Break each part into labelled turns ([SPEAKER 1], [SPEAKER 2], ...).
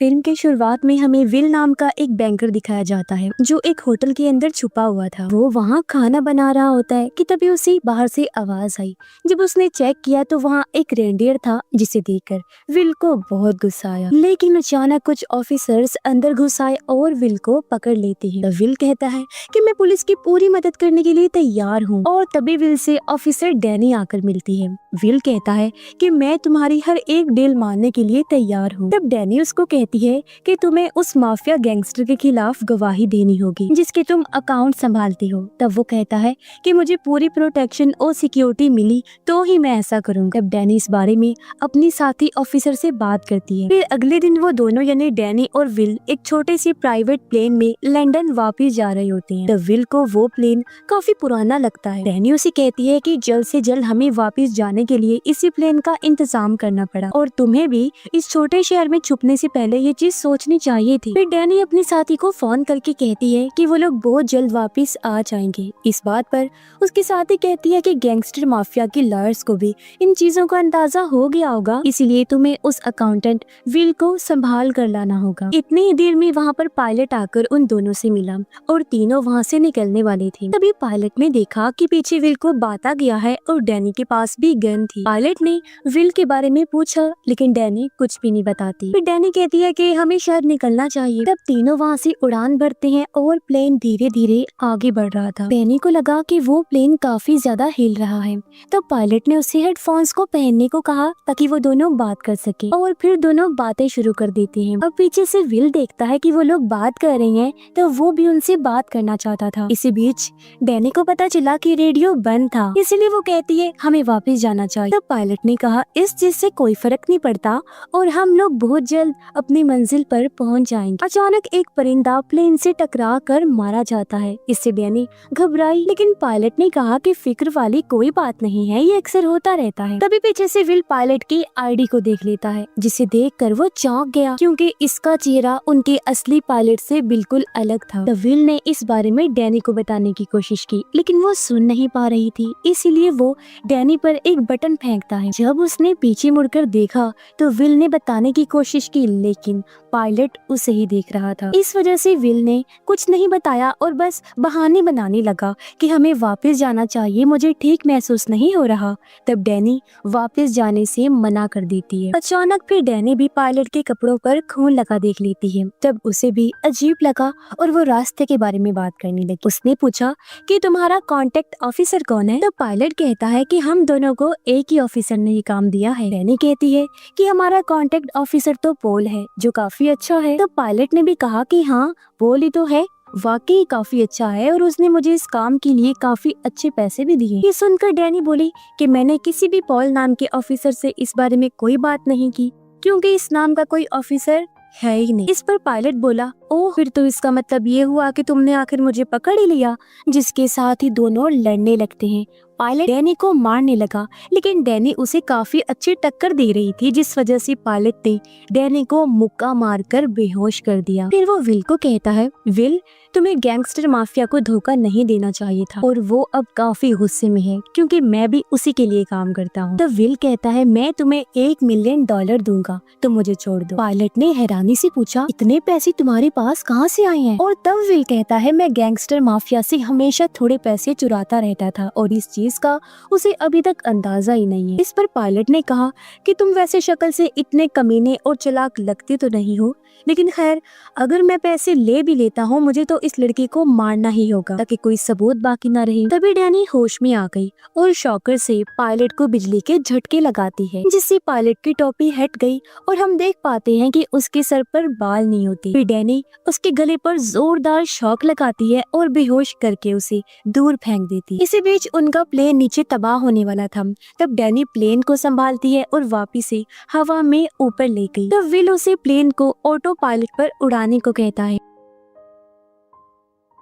[SPEAKER 1] Film के शुरुआत में हमें विल नाम का एक बैंकर दिखाया जाता है जो एक होटल के अंदर छुपा हुआ था। वो वहाँ खाना बना रहा होता है कि तभी उसे बाहर से आवाज आई। जब उसने चेक किया तो वहाँ एक रेंडियर था जिसे देखकर विल को बहुत गुस्सा आया। लेकिन अचानक कुछ ऑफिसर्स अंदर घुस आए और विल को पकड़ लेते हैं। विल कहता है कि मैं पुलिस की पूरी मदद करने के लिए तैयार हूँ और तभी विल से ऑफिसर डैनी आकर मिलती है। विल कहता है कि मैं तुम्हारी हर एक डील मानने के लिए तैयार हूँ। तब डैनी उसको कहती है कि तुम्हें उस माफिया गैंगस्टर के खिलाफ गवाही देनी होगी जिसके तुम अकाउंट संभालती हो। तब वो कहता है कि मुझे पूरी प्रोटेक्शन और सिक्योरिटी मिली तो ही मैं ऐसा करूँगा। तब डैनी इस बारे में अपनी साथी ऑफिसर से बात करती है। फिर अगले दिन वो दोनों यानी डैनी और विल एक छोटे सी प्राइवेट प्लेन में लंदन वापस जा रहे होते हैं। तब विल को वो प्लेन काफी पुराना लगता है। डैनी उसे कहती है कि जल्द से जल्द हमें वापस जाने के लिए इसी प्लेन का इंतजाम करना पड़ा और तुम्हें भी इस छोटे शहर में छुपने से पहले ये चीज सोचनी चाहिए थी। फिर डैनी अपनी साथी को फोन करके कहती है कि वो लोग बहुत जल्द वापस आ जाएंगे। इस बात पर उसकी साथी कहती है कि गैंगस्टर माफिया के लॉयर्स को भी इन चीजों का अंदाजा हो गया होगा, इसीलिए तुम्हें उस अकाउंटेंट विल को संभाल कर लाना होगा। इतनी ही देर में वहाँ पर पायलट आकर उन दोनों से मिला और तीनों वहाँ से निकलने वाले थे। तभी पायलट ने देखा कि पीछे विल को बांटा गया है और डैनी के पास भी गन थी। पायलट ने विल के बारे में पूछा लेकिन डैनी कुछ भी नहीं बताती। फिर डैनी कहती है कि हमें शायद निकलना चाहिए। तब तीनों वहाँ से उड़ान भरते हैं और प्लेन धीरे धीरे आगे बढ़ रहा था। डैनी को लगा कि वो प्लेन काफी ज्यादा हिल रहा है। तब पायलट ने उससे हेडफोन्स को पहनने को कहा ताकि वो दोनों बात कर सके और फिर दोनों बातें शुरू कर देते हैं। अब पीछे से विल देखता है कि वो लोग बात कर रहे हैं तो वो भी उनसे बात करना चाहता था। इसी बीच डैनी को पता चला कि रेडियो बंद था, इसलिए वो कहती है हमें वापस जाना चाहिए। तब पायलट ने कहा इस चीज से कोई फर्क नहीं पड़ता और हम लोग बहुत जल्द अपनी मंजिल पर पहुंच जाएंगे। अचानक एक परिंदा प्लेन से टकरा कर मारा जाता है। इससे डैनी घबराई लेकिन पायलट ने कहा कि फिक्र वाली कोई बात नहीं है, ये अक्सर होता रहता है। तभी पीछे से विल पायलट की आईडी को देख लेता है जिसे देखकर वो चौंक गया क्योंकि इसका चेहरा उनके असली पायलट से बिल्कुल अलग था। तब विल ने इस बारे में डैनी को बताने की कोशिश की लेकिन वो सुन नहीं पा रही थी, इसीलिए वो डैनी पर एक बटन फेंकता है। जब उसने पीछे मुड़कर देखा तो विल ने बताने की कोशिश की लेकिन पायलट उसे ही देख रहा था। इस वजह से विल ने कुछ नहीं बताया और बस बहाने बनाने लगा कि हमें वापस जाना चाहिए, मुझे ठीक महसूस नहीं हो रहा। तब डैनी वापस जाने से मना कर देती है। अचानक फिर डैनी भी पायलट के कपड़ों पर खून लगा देख लेती है। तब उसे भी अजीब लगा और वो रास्ते के बारे में बात करने लगी। उसने पूछा कि तुम्हारा कांटेक्ट ऑफिसर कौन है? तो पायलट कहता है कि हम दोनों को एक ही ऑफिसर ने ये काम दिया है। डैनी कहती है कि हमारा कांटेक्ट ऑफिसर तो पोल है जो काफी अच्छा है। तो पायलट ने भी कहा कि हाँ पोल ही तो है, वाकई काफी अच्छा है और उसने मुझे इस काम के लिए काफी अच्छे पैसे भी दिए। ये सुनकर डैनी बोली कि मैंने किसी भी पॉल नाम के ऑफिसर से इस बारे में कोई बात नहीं की क्योंकि इस नाम का कोई ऑफिसर है ही नहीं। इस पर पायलट बोला ओह फिर तो इसका मतलब ये हुआ कि तुमने आखिर मुझे पकड़ ही लिया, जिसके साथ ही दोनों लड़ने लगते हैं। पायलट डैनी को मारने लगा लेकिन डैनी उसे काफी अच्छी टक्कर दे रही थी जिस वजह से पायलट ने डैनी को मुक्का मारकर बेहोश कर दिया। फिर वो विल को कहता है विल तुम्हें गैंगस्टर माफिया को धोखा नहीं देना चाहिए था और वो अब काफी गुस्से में है क्योंकि मैं भी उसी के लिए काम करता हूँ। तो विल कहता है मैं तुम्हें $1 मिलियन दूंगा तो मुझे छोड़ दो। पायलट ने हैरानी से पूछा इतने पैसे तुम्हारे पास कहाँ से आए हैं? और तब विल कहता है मैं गैंगस्टर माफिया से हमेशा थोड़े पैसे चुराता रहता था और इस चीज का उसे अभी तक अंदाजा ही नहीं है। इस पर पायलट ने कहा कि तुम वैसे शक्ल से इतने कमीने और चालाक लगते तो नहीं हो, लेकिन खैर अगर मैं पैसे ले भी लेता हूँ मुझे तो इस लड़की को मारना ही होगा ताकि कोई सबूत बाकी ना रहे। तभी डैनी होश में आ गई और शॉकर से पायलट को बिजली के झटके लगाती है जिससे पायलट की टोपी हट गई और हम देख पाते हैं कि उसके सर पर बाल नहीं होते। फिर डैनी उसके गले पर जोरदार शॉक लगाती है और बेहोश करके उसे दूर फेंक देती है। इसी बीच उनका प्लेन नीचे तबाह होने वाला था। तब डैनी प्लेन को संभालती है और वापिस से हवा में ऊपर ले गई। तब विल उसे प्लेन को ऑटो पायलट पर उड़ाने को कहता है।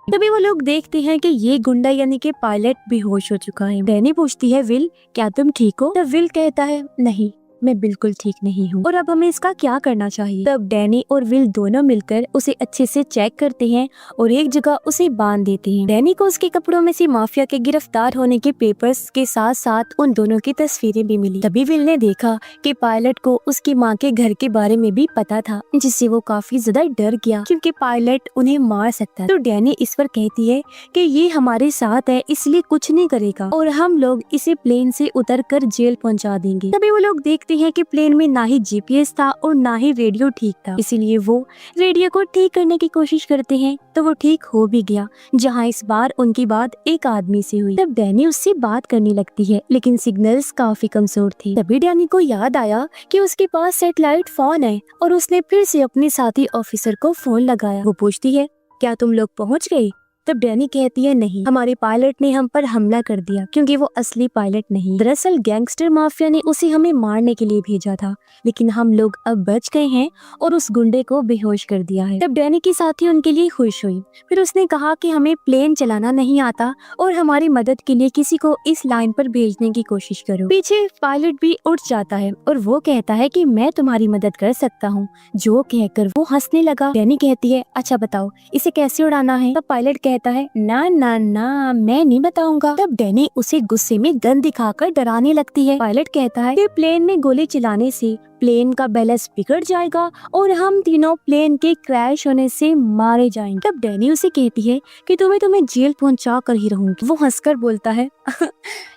[SPEAKER 1] तभी वो लोग देखते हैं कि ये गुंडा यानी कि पायलट बेहोश हो चुका है। डैनी पूछती है विल क्या तुम ठीक हो? तब विल कहता है नहीं मैं बिल्कुल ठीक नहीं हूँ और अब हमें इसका क्या करना चाहिए। तब डैनी और विल दोनों मिलकर उसे अच्छे से चेक करते हैं और एक जगह उसे बांध देते हैं। डैनी को उसके कपड़ों में से माफिया के गिरफ्तार होने के पेपर्स के साथ साथ उन दोनों की तस्वीरें भी मिली। तभी विल ने देखा कि पायलट को उसकी माँ के घर के बारे में भी पता था, जिससे वो काफी ज्यादा डर गया क्योंकि पायलट उन्हें मार सकता है। तो डैनी इस पर कहती है कि ये हमारे साथ है इसलिए कुछ नहीं करेगा और हम लोग इसे प्लेन से उतर कर जेल पहुंचा देंगे। तभी वो लोग देखते हैं कि प्लेन में ना ही जीपीएस था और ना ही रेडियो ठीक था, इसीलिए वो रेडियो को ठीक करने की कोशिश करते हैं तो वो ठीक हो भी गया, जहाँ इस बार उनकी बात एक आदमी से हुई। तब डैनी उससे बात करने लगती है लेकिन सिग्नल्स काफी कमजोर थी। तभी डैनी को याद आया कि उसके पास सैटेलाइट फोन है और उसने फिर से अपने साथी ऑफिसर को फोन लगाया। वो पूछती है, क्या तुम लोग पहुँच गए? तब डैनी कहती है, नहीं, हमारे पायलट ने हम पर हमला कर दिया क्योंकि वो असली पायलट नहीं, दरअसल गैंगस्टर माफिया ने उसे हमें मारने के लिए भेजा था, लेकिन हम लोग अब बच गए हैं और उस गुंडे को बेहोश कर दिया है। तब डैनी की साथी उनके लिए खुश हुई। फिर उसने कहा कि हमें प्लेन चलाना नहीं आता और हमारी मदद के लिए किसी को इस लाइन पर भेजने की कोशिश करो। पीछे पायलट भी उठ जाता है और वो कहता है कि मैं तुम्हारी मदद कर सकता हूँ। जो कहकर वो हंसने लगा। डैनी कहती है, अच्छा बताओ इसे कैसे उड़ाना है। तब पायलट कहता है, ना ना ना मैं नहीं बताऊंगा। तब डैनी उसे गुस्से में गन दिखाकर डराने लगती है। पायलट कहता है कि प्लेन में गोली चलाने से प्लेन का बैलेंस बिगड़ जाएगा और हम तीनों प्लेन के क्रैश होने से मारे जाएंगे। तब डैनी उसे कहती है कि तुम्हें जेल पहुंचा कर ही रहूंगी। वो हंसकर बोलता है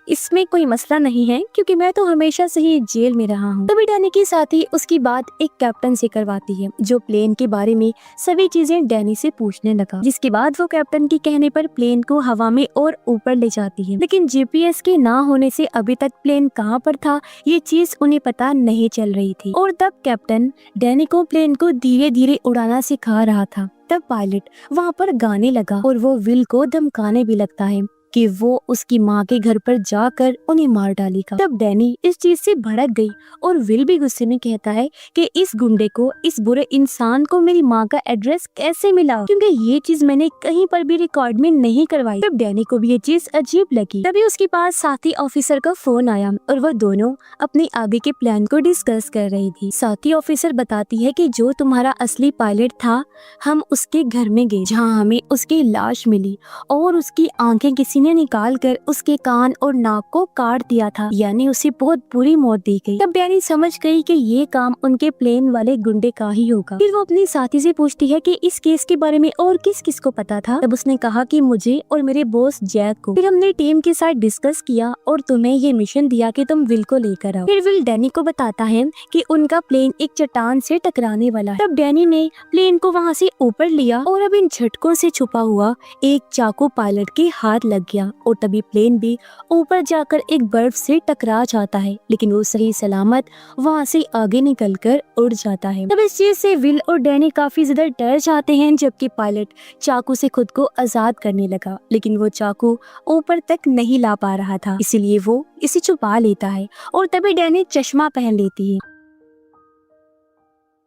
[SPEAKER 1] इसमें कोई मसला नहीं है क्योंकि मैं तो हमेशा से ही जेल में रहा हूँ। तभी डैनी के साथ ही उसकी बात एक कैप्टन से करवाती है जो प्लेन के बारे में सभी चीजें डैनी से पूछने लगा, जिसके बाद वो कैप्टन के कहने पर प्लेन को हवा में और ऊपर ले जाती है। लेकिन जीपीएस के ना होने से अभी तक प्लेन कहाँ पर था ये चीज उन्हें पता नहीं चल रही थी और तब कैप्टन डैनी को प्लेन को धीरे धीरे उड़ाना सिखा रहा था। तब पायलट वहाँ पर गाने लगा और वो विल को धमकाने भी लगता है कि वो उसकी माँ के घर पर जाकर उन्हें मार डालेगा। तब डैनी इस चीज से भड़क गई और विल भी गुस्से में कहता है कि इस गुंडे को, इस बुरे इंसान को मेरी माँ का एड्रेस कैसे मिला, क्योंकि ये चीज मैंने कहीं पर भी रिकॉर्ड में नहीं करवाई। तब डैनी को भी ये चीज अजीब लगी। तभी उसके पास साथी ऑफिसर का फोन आया और वह दोनों अपने आगे के प्लान को डिस्कस कर रही थी। साथी ऑफिसर बताती है कि जो तुम्हारा असली पायलट था, हम उसके घर में गए जहाँ हमें उसकी लाश मिली और उसकी आंखें किसी ने निकाल कर उसके कान और नाक को काट दिया था, यानी उसे बहुत बुरी मौत दी गई। तब डैनी समझ गई कि ये काम उनके प्लेन वाले गुंडे का ही होगा। फिर वो अपनी साथी से पूछती है कि इस केस के बारे में और किस किस को पता था। तब उसने कहा कि मुझे और मेरे बॉस जैक को। फिर हमने टीम के साथ डिस्कस किया और तुम्हें ये मिशन दिया कि तुम विल को लेकर आओ। फिर विल डैनी को बताता है कि उनका प्लेन एक चट्टान से टकराने वाला है। तब डैनी ने प्लेन को वहाँ से ऊपर लिया और अब इन झटकों से छुपा हुआ एक चाकू पायलट के हाथ लग गया और तभी प्लेन भी ऊपर जाकर एक बर्फ से टकरा जाता है, लेकिन वो सही सलामत वहाँ से आगे निकलकर उड़ जाता है। तब इस चीज से विल और डैनी काफी ज्यादा डर जाते हैं, जबकि पायलट चाकू से खुद को आजाद करने लगा, लेकिन वो चाकू ऊपर तक नहीं ला पा रहा था, इसीलिए वो इसे छुपा लेता है और तभी डैनी चश्मा पहन लेती है।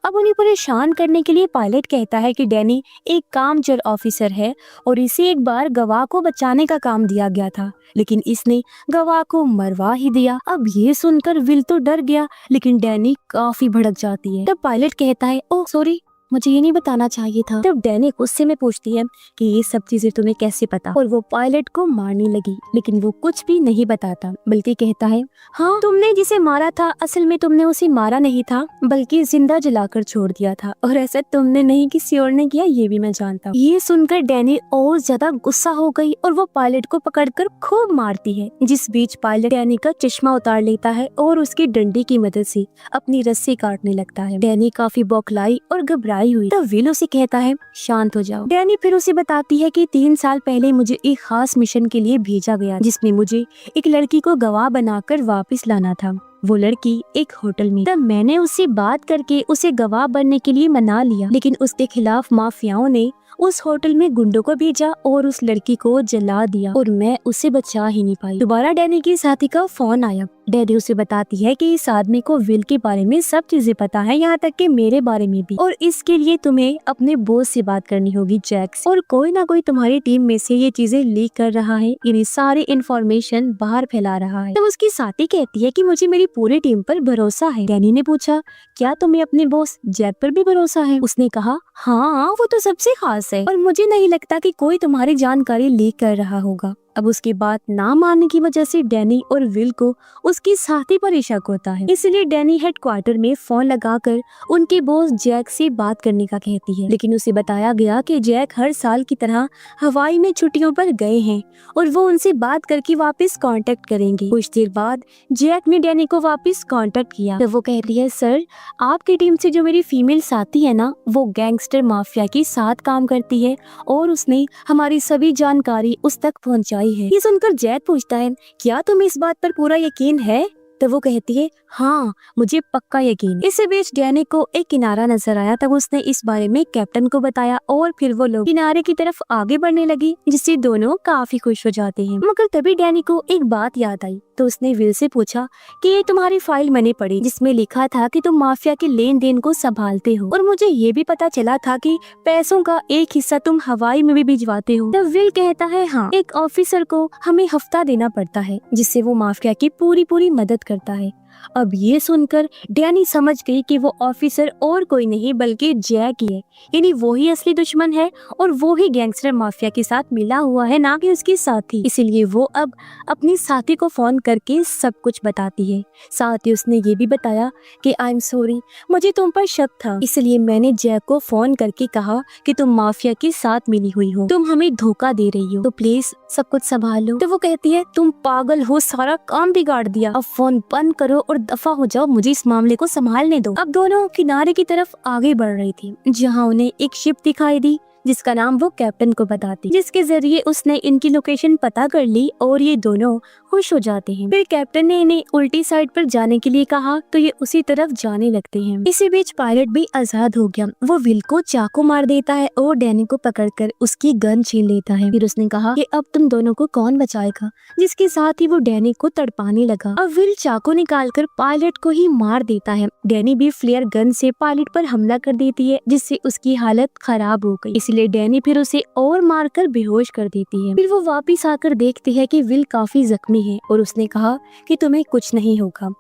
[SPEAKER 1] अब उन्हें परेशान करने के लिए पायलट कहता है कि डैनी एक कामचोर ऑफिसर है और इसे एक बार गवाह को बचाने का काम दिया गया था, लेकिन इसने गवाह को मरवा ही दिया। अब ये सुनकर विल तो डर गया, लेकिन डैनी काफी भड़क जाती है। तब पायलट कहता है, ओह सॉरी, मुझे ये नहीं बताना चाहिए था। तब डैनी गुस्से में पूछती है कि ये सब चीजें तुम्हें कैसे पता, और वो पायलट को मारने लगी, लेकिन वो कुछ भी नहीं बताता, बल्कि कहता है, हाँ तुमने जिसे मारा था असल में तुमने उसे मारा नहीं था बल्कि जिंदा जलाकर छोड़ दिया था, और ऐसा तुमने नहीं किसी और ने किया, ये भी मैं जानता हूँ। ये सुनकर डैनी और ज्यादा गुस्सा हो गई और वो पायलट को पकड़कर खूब मारती है, जिस बीच पायलट डैनी का चश्मा उतार लेता है और उसकी डंडी की मदद से अपनी रस्सी काटने लगता है। डैनी काफी बौखलाई और घबराई हुई। तब विल उसे कहता है, शांत हो जाओ। डैनी फिर उसे बताती है कि 3 साल पहले मुझे एक खास मिशन के लिए भेजा गया, जिसमें मुझे एक लड़की को गवाह बनाकर वापस लाना था। वो लड़की एक होटल में। तब मैंने उससे बात करके उसे गवाह बनने के लिए मना लिया, लेकिन उसके खिलाफ माफियाओं ने उस होटल में गुंडों को भेजा और उस लड़की को जला दिया और मैं उसे बचा ही नहीं पाई। दोबारा डैनी की साथी का फोन आया। डैडी उसे बताती है कि इस आदमी को विल के बारे में सब चीजें पता है, यहाँ तक कि मेरे बारे में भी, और इसके लिए तुम्हें अपने बॉस से बात करनी होगी जैक से। और कोई ना कोई तुम्हारी टीम में से ये चीजें लीक कर रहा है, यानी सारी इंफॉर्मेशन बाहर फैला रहा है। तब उसकी साथी कहती है कि मुझे मेरी पूरी टीम पर भरोसा है। डैनी ने पूछा, क्या तुम्हें अपने बॉस जैक पर भी भरोसा है? उसने कहा, हाँ वो तो सबसे खास है और मुझे नहीं लगता कि कोई तुम्हारी जानकारी लीक कर रहा होगा। अब उसकी बात ना मानने की वजह से डैनी और विल को उसकी साथी पर शक होता है, इसलिए डैनी हेडक्वार्टर में फोन लगाकर उनके बॉस जैक से बात करने का कहती है। लेकिन उसे बताया गया कि जैक हर साल की तरह हवाई में छुट्टियों पर गए हैं और वो उनसे बात करके वापस कांटेक्ट करेंगे। कुछ देर बाद जैक ने डैनी को वापस कांटेक्ट किया तो वो कहती है, सर आपकी टीम से जो मेरी फीमेल साथी है ना, वो गैंगस्टर माफिया के साथ काम करती है और उसने हमारी सभी जानकारी उस तक पहुंचाई है। ये सुनकर जैक पूछता है, क्या तुम्हें इस बात पर पूरा यकीन है? तो वो कहती है, हाँ मुझे पक्का यकीन है। इसी बीच डैनी को एक किनारा नजर आया, तब उसने इस बारे में कैप्टन को बताया और फिर वो लोग किनारे की तरफ आगे बढ़ने लगी, जिससे दोनों काफी खुश हो जाते हैं। मगर तभी डैनी को एक बात याद आई, तो उसने विल से पूछा कि ये तुम्हारी फाइल मैंने पढ़ी जिसमें लिखा था कि तुम माफिया के लेन देन को संभालते हो, और मुझे ये भी पता चला था कि पैसों का एक हिस्सा तुम हवाई में भी भिजवाते हो। तब विल कहता है, हाँ एक ऑफिसर को हमें हफ्ता देना पड़ता है जिससे वो माफिया की पूरी मदद करता है। अब ये सुनकर डैनी समझ गई कि वो ऑफिसर और कोई नहीं बल्कि जैक ही है, यानी वो ही असली दुश्मन है और वो ही गैंगस्टर माफिया के साथ मिला हुआ है, ना कि उसकी साथी। इसीलिए वो अब अपनी साथी को फोन करके सब कुछ बताती है। साथ ही उसने ये भी बताया कि आई एम सॉरी, मुझे तुम पर शक था, इसलिए मैंने जैक को फोन करके कहा कि तुम माफिया के साथ मिली हुई हो, तुम हमें धोखा दे रही हो, तो प्लीज सब कुछ संभाल लो। तो वो कहती है, तुम पागल हो, सारा काम बिगाड़ दिया, अब फोन बंद करो और दफा हो जाओ, मुझे इस मामले को संभालने दो। अब दोनों किनारे की तरफ आगे बढ़ रही थी, जहाँ उन्हें एक शिप दिखाई दी जिसका नाम वो कैप्टन को बताती, जिसके जरिए उसने इनकी लोकेशन पता कर ली और ये दोनों खुश हो जाते हैं। फिर कैप्टन ने इन्हें उल्टी साइड पर जाने के लिए कहा तो ये उसी तरफ जाने लगते हैं। इसी बीच पायलट भी आजाद हो गया, वो विल को चाकू मार देता है और डैनी को पकड़कर उसकी गन छीन लेता है। फिर उसने कहा कि अब तुम दोनों को कौन बचाएगा, जिसके साथ ही वो डैनी को तड़पाने लगा। अब विल चाकू निकालकर पायलट को ही मार देता है। डैनी भी फ्लेयर गन से पायलट पर हमला कर देती है, जिससे उसकी हालत खराब हो गई। इसलिए डैनी फिर उसे और मारकर बेहोश कर देती है। फिर वो वापिस आकर देखती है कि विल काफी जख्मी है और उसने कहा कि तुम्हें कुछ नहीं होगा।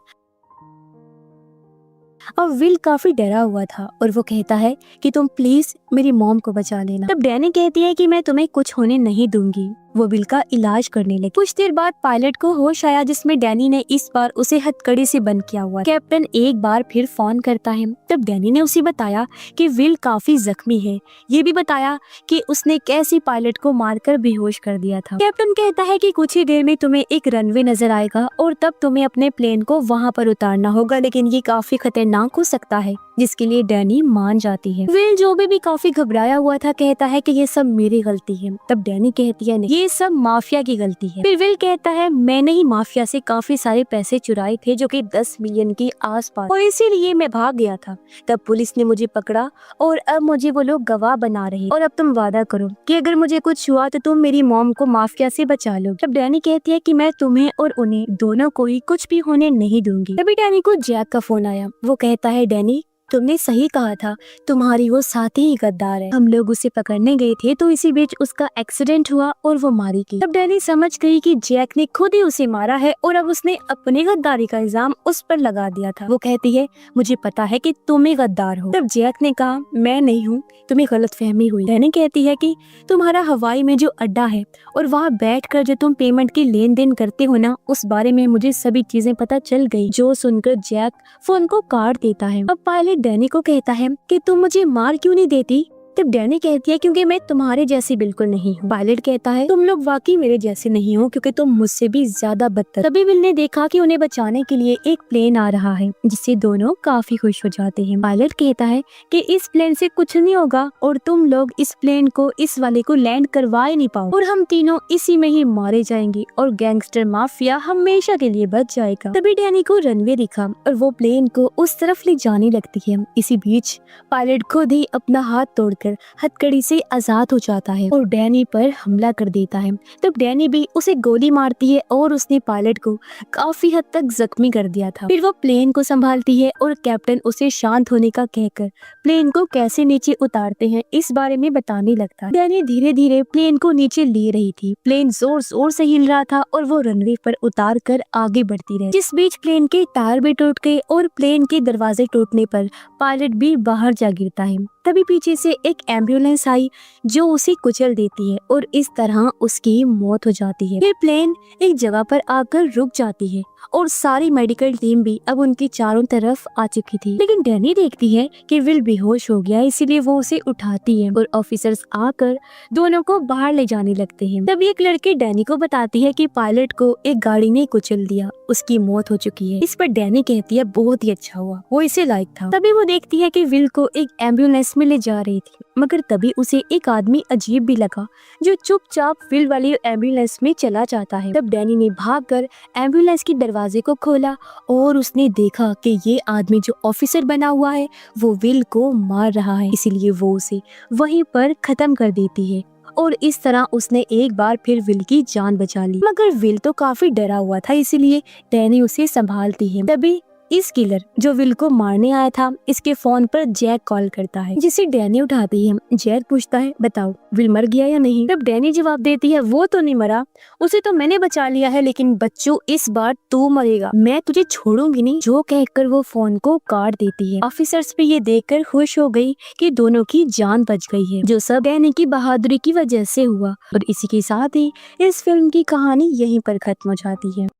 [SPEAKER 1] अब विल काफी डरा हुआ था और वो कहता है कि तुम प्लीज मेरी मॉम को बचा लेना। तब डैनी कहती है कि मैं तुम्हें कुछ होने नहीं दूंगी। वो विल का इलाज करने लगी। कुछ देर बाद पायलट को होश आया, जिसमें डैनी ने इस बार उसे हथकड़ी से बंद किया हुआ। कैप्टन एक बार फिर फोन करता है, तब डैनी ने उसे बताया कि विल काफी जख्मी है, ये भी बताया कि उसने कैसे पायलट को मारकर बेहोश कर दिया था। कैप्टन कहता है कि कुछ ही देर में तुम्हें एक रनवे नजर आएगा और तब तुम्हें अपने प्लेन को वहाँ पर उतारना होगा, लेकिन ये काफी खतरनाक हो सकता है, जिसके लिए डैनी मान जाती है। विल जो भी काफी घबराया हुआ था कहता है कि ये सब मेरी गलती है। तब डैनी कहती है, नहीं ये सब माफिया की गलती है। फिर विल कहता है, मैंने ही माफिया से काफी सारे पैसे चुराए थे, जो कि 10 मिलियन के आसपास, और इसीलिए मैं भाग गया था। तब पुलिस ने मुझे पकड़ा और अब मुझे वो लोग गवाह बना रहे, और अब तुम वादा करो कि अगर मुझे कुछ हुआ तो तुम मेरी मॉम को माफिया से बचा लो। तब डैनी कहती है कि मैं तुम्हें और उन्हें दोनों को ही कुछ भी होने नहीं दूंगी। तभी डैनी को जैक का फोन आया। वो कहता है, डैनी तुमने सही कहा था, तुम्हारी वो साथी ही गद्दार है। हम लोग उसे पकड़ने गए थे तो इसी बीच उसका एक्सीडेंट हुआ और वो मारी गई। तब डैनी समझ गई कि जैक ने खुद ही उसे मारा है और अब उसने अपनी गद्दारी का इल्जाम उस पर लगा दिया था। वो कहती है, मुझे पता है कि तुम ही गद्दार हो। तब जैक ने कहा, मैं नहीं हूँ, तुम्हें गलतफहमी हुई। डैनी कहती है कि तुम्हारा हवाई में जो अड्डा है और वहाँ बैठकर जो तुम पेमेंट की लेन देन करते हो ना, उस बारे में मुझे सभी चीजें पता चल गई। जो सुनकर जैक फोन को काट देता है। अब पायलट डैनी को कहता है कि तुम मुझे मार क्यों नहीं देती। तब डैनी कहती है, क्योंकि मैं तुम्हारे जैसी बिल्कुल नहीं हूँ। पायलट कहता है, तुम लोग वाकई मेरे जैसे नहीं हो, क्योंकि तुम मुझसे भी ज्यादा बदतर। तभी विल ने देखा कि उन्हें बचाने के लिए एक प्लेन आ रहा है, जिससे दोनों काफी खुश हो जाते हैं। पायलट कहता है कि इस प्लेन से कुछ नहीं होगा और तुम लोग इस प्लेन को इस वाले को लैंड करवा ही नहीं पाओ और हम तीनों इसी में ही मारे जाएंगे और गैंगस्टर माफिया हमेशा के लिए बच जाएगा। तभी डैनी को रनवे दिखा और वो प्लेन को उस तरफ ले जाने लगती है। इसी बीच पायलट खुद ही अपना हाथ तोड़ देखकर हथकड़ी से आजाद हो जाता है और डैनी पर हमला कर देता है। तब डैनी भी उसे गोली मारती है और उसने पायलट को काफी हद तक जख्मी कर दिया था। फिर वो प्लेन को संभालती है और कैप्टन उसे शांत होने का कहकर प्लेन को कैसे नीचे उतारते हैं इस बारे में बताने लगता है। डैनी धीरे धीरे प्लेन को नीचे ले रही थी। प्लेन जोर जोर से हिल रहा था और वो रनवे पर उतार कर आगे बढ़ती रही। जिस बीच प्लेन के टायर भी टूट गए और प्लेन के दरवाजे टूटने पर पायलट भी बाहर जा गिरता है। तभी पीछे से एक एम्बुलेंस आई जो उसे कुचल देती है और इस तरह उसकी मौत हो जाती है। फिर प्लेन एक जगह पर आकर रुक जाती है और सारी मेडिकल टीम भी अब उनके चारों तरफ आ चुकी थी। लेकिन डैनी देखती है कि विल बेहोश हो गया, इसीलिए वो उसे उठाती है और ऑफिसर्स आकर दोनों को बाहर ले जाने लगते हैं। तभी एक लड़की डैनी को बताती है कि पायलट को एक गाड़ी ने कुचल दिया, उसकी मौत हो चुकी है। इस पर डैनी कहती है बहुत ही अच्छा हुआ, वो इसे लायक था। तभी वो देखती है कि विल को एक एम्बुलेंस में ले जा रही थी, मगर तभी उसे एक आदमी अजीब भी लगा जो चुपचाप विल वाली एम्बुलेंस में चला जाता है। तब डैनी ने भागकर एम्बुलेंस के दरवाजे को खोला और उसने देखा कि ये आदमी जो ऑफिसर बना हुआ है वो विल को मार रहा है, इसीलिए वो उसे वहीं पर खत्म कर देती है और इस तरह उसने एक बार फिर विल की जान बचा ली। मगर विल तो काफी डरा हुआ था, इसीलिए डैनी उसे संभालती है। तभी इस किलर जो विल को मारने आया था इसके फोन पर जैक कॉल करता है, जिसे डैनी उठाती है। जैक पूछता है बताओ विल मर गया या नहीं। तब डैनी जवाब देती है वो तो नहीं मरा, उसे तो मैंने बचा लिया है, लेकिन बच्चों इस बार तू मरेगा, मैं तुझे छोड़ूंगी नहीं। जो कहकर वो फोन को काट देती है। ऑफिसर्स भी ये देखकर खुश हो गई कि दोनों की जान बच गई है, जो सब डैनी की बहादुरी की वजह से हुआ। और इसी के साथ ही इस फिल्म की कहानी यहीं पर खत्म हो जाती है।